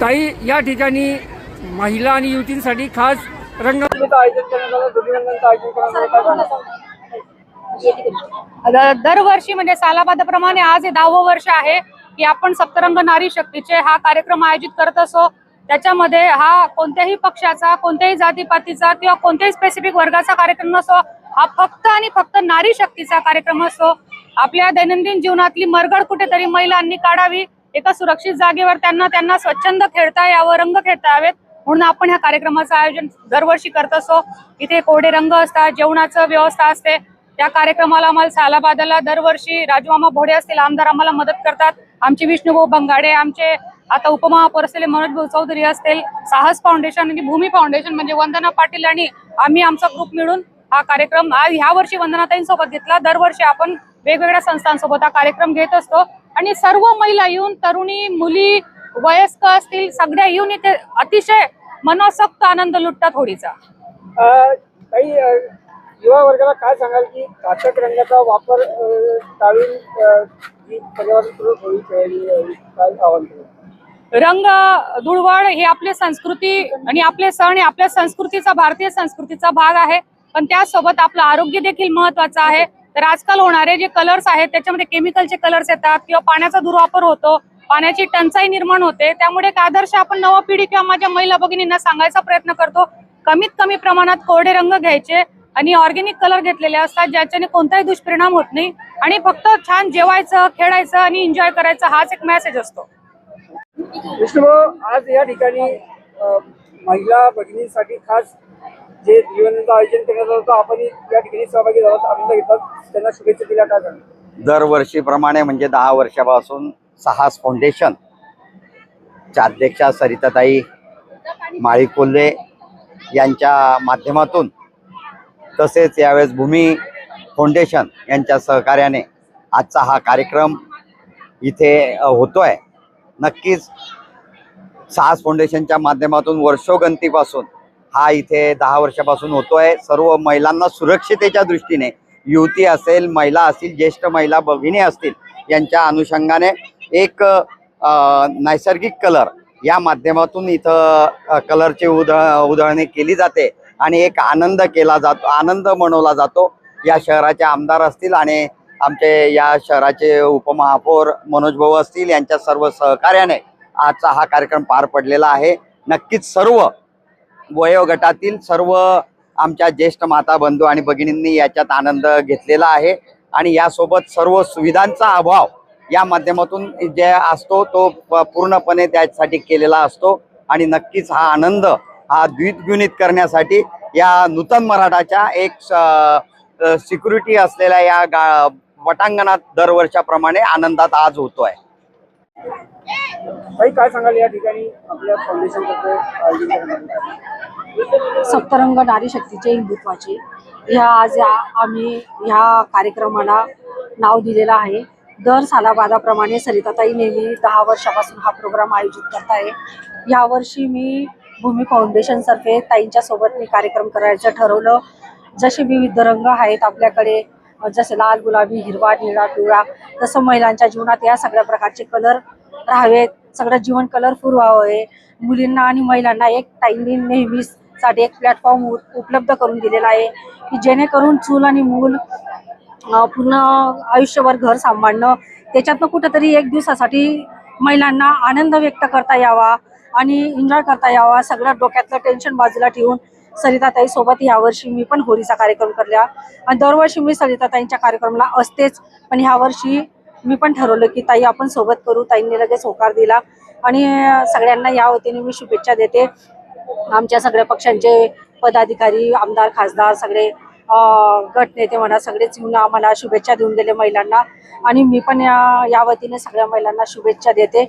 ताई, या ठिकाणी महिला आणि युवतींसाठी खास रंगभूमीचं आयोजन करण्यात आलं. धुलीवंदनचं आयोजन करण्यात आलं. दरवर्षी म्हणजे सालाबादाप्रमाणे आज हे 10वं वर्ष आहे की आपण सप्तरंग नारी शक्तीचे हा कार्यक्रम आयोजित करत असो. त्याच्यामध्ये हा कोणत्याही पक्षाचा, कोणत्याही जातीपातीचा किंवा कोणत्याही स्पेसिफिक वर्गाचा कार्यक्रम नसो, हा फक्त आणि फक्त नारी शक्तीचा कार्यक्रम असतो. आपल्या दैनंदिन जीवनातली मरगळ कुठेतरी महिलांनी काढावी, एका सुरक्षित जागेवर त्यांना स्वच्छंद खेळता यावं, रंग खेळता यावेत, म्हणून आपण ह्या कार्यक्रमाचं आयोजन दरवर्षी करत असतो. इथे कोरडे रंग असतात, जेवणाचं व्यवस्था असते. त्या कार्यक्रमाला आम्हाला सालाबादाला दरवर्षी राजूमामा भोडे असतील आमदार आम्हाला मदत करतात. आमचे विष्णुभाऊ बंगाडे, आमचे आता उपमहापौर असलेले मनोजभाऊ चौधरी असतील, साहस फाउंडेशन आणि भूमी फाउंडेशन म्हणजे वंदना पाटील आणि आम्ही आमचा ग्रुप मिळून हा कार्यक्रम आज ह्या वर्षी वंदनाताईंसोबत घेतला. दरवर्षी आपण वेगवेगळ्या संस्थांसोबत हा कार्यक्रम घेत असतो आणि सर्व महिला येऊन, तरुणी, मुली, वयस्क असतील, सगळ्या येऊन इथे अतिशय मनसोक्त आनंद लुटतात होळीचा. काही युवा वर्गाला काय सांगाल की घातक रंगाचा वापर टाळून पर्यावरणपूरक होळी खेळली, काय आवाहन केलं? रंग धुळवड ही आपली संस्कृती आणि आपले सण हे आपल्या संस्कृतीचा, भारतीय संस्कृतीचा भाग आहे. पण त्यासोबत आपलं आरोग्य देखील महत्वाचं आहे. तर आजकाल होणारे जे कलर्स आहेत त्याच्यामध्ये केमिकलचे कलर्स येतात किंवा पाण्याचा दुर्वापर होतो, पाण्याची टंचाई निर्माण होते. त्यामुळे एक आदर्श आपण नवा पिढी किंवा माझ्या महिला भगिनींना सांगायचा प्रयत्न करतो, कमीत कमी प्रमाणात कोरडे रंग घ्यायचे आणि ऑर्गॅनिक कलर घेतलेले असतात ज्याच्याने कोणताही दुष्परिणाम होत नाही आणि फक्त छान जेवायचं, खेळायचं आणि एन्जॉय करायचं हाच एक मेसेज असतो. विष्णुभाऊ, आज या ठिकाणी महिला भगिनींसाठी खास जे धुलीवंदनचं आयोजन करण्यात आलं होतं, आपण या ठिकाणी सहभागी झालो, आनंद घेतात, त्यांना शुभेच्छा दिल्या. काय झालं? दरवर्षीप्रमाणे म्हणजे 10 वर्षापासून साहस फाउंडेशनच्या अध्यक्षा सरिताताई माळी कोल्हे यांच्या माध्यमातून तसेच यावेळेस भूमी फाउंडेशन यांच्या सहकार्याने आजचा हा कार्यक्रम इथे होतोय. नक्कीच साहस फाउंडेशनच्या माध्यमातून वर्षोगंतीपासून हा इथे 10 वर्षापासून होतोय. सर्व महिलांना सुरक्षितेच्या दृष्टीने, युवती असेल, महिला असतील, ज्येष्ठ महिला भगिनी असतील, यांच्या अनुषंगाने एक नैसर्गिक कलर या माध्यमातून इथं कलरची उधळणी केली जाते आणि एक आनंद केला जातो, आनंद मनवला जातो. या शहराचे आमदार असतील आणि आमचे या शहराचे उपमहापौर मनोजभाऊ असतील, यांच्या सर्व सहकार्याने आजचा हा कार्यक्रम पार पडलेला आहे. नक्कीच सर्व वयोगटातील सर्व आमच्या ज्येष्ठ माता बंधू आणि भगिनींनी याच्यात आनंद घेतलेला आहे आणि यासोबत सर्व सुविधांचा अभाव या माध्यमातून जे असतो तो पूर्णपणे त्यासाठी केलेला असतो आणि नक्कीच हा आनंद हा द्विगुणित करण्यासाठी या नूतन मराठाच्या एक सिक्युरिटी असलेल्या या पटांगणात दरवर्षाप्रमाणे आनंदात आज होतोय. काही काय सांगाल या ठिकाणी आपल्या फाउंडेशन तर्फे आयोजन करण्यात आलं? सप्तरंग नारी शक्तीचे हिंदुत्वाचे आम्ही ह्या कार्यक्रमाला नाव दिलेलं आहे. दर सालाबादाप्रमाणे सरिताताई नेहमी 10 वर्षापासून हा प्रोग्राम आयोजित करत आहे. यावर्षी मी भूमी फाउंडेशनतर्फे ताईंच्या सोबत मी कार्यक्रम करायचं ठरवलं. जसे विविध रंग आहेत आपल्याकडे, जसे लाल, गुलाबी, हिरवा, निळा, पिवळा, तसं महिलांच्या जीवनात या सगळ्या प्रकारचे कलर राहावेत. सगळं जीवन कलरफुल व्हावं. मुलींना आणि महिलांना एक ताईंनी नेहमीसाठी एक प्लॅटफॉर्म उपलब्ध करून दिलेला आहे की जेणेकरून चूल आणि मूल पूर्ण आयुष्यभर घर सांभाळणं, त्याच्यातनं कुठंतरी एक दिवसासाठी महिलांना आनंद व्यक्त करता यावा आणि एन्जॉय करता यावा. सगळं डोक्यातलं टेन्शन बाजूला ठेवून सरिताताई सोबत यावर्षी मी पण होळीचा कार्यक्रम केला आणि दरवर्षी मी सरिताताईंच्या कार्यक्रमाला असतेच, पण ह्यावर्षी मी पण ठरवलं की ताई आपण सोबत करू. ताईंनी लगेच होकार दिला आणि सगळ्यांना या वतीने मी शुभेच्छा देते. आमच्या सगळ्या पक्षांचे पदाधिकारी, आमदार, खासदार, सगळे गटनेते म्हणा, सगळेच येऊन आम्हाला शुभेच्छा देऊन गेले महिलांना आणि मी पण या वतीने सगळ्या महिलांना शुभेच्छा देते.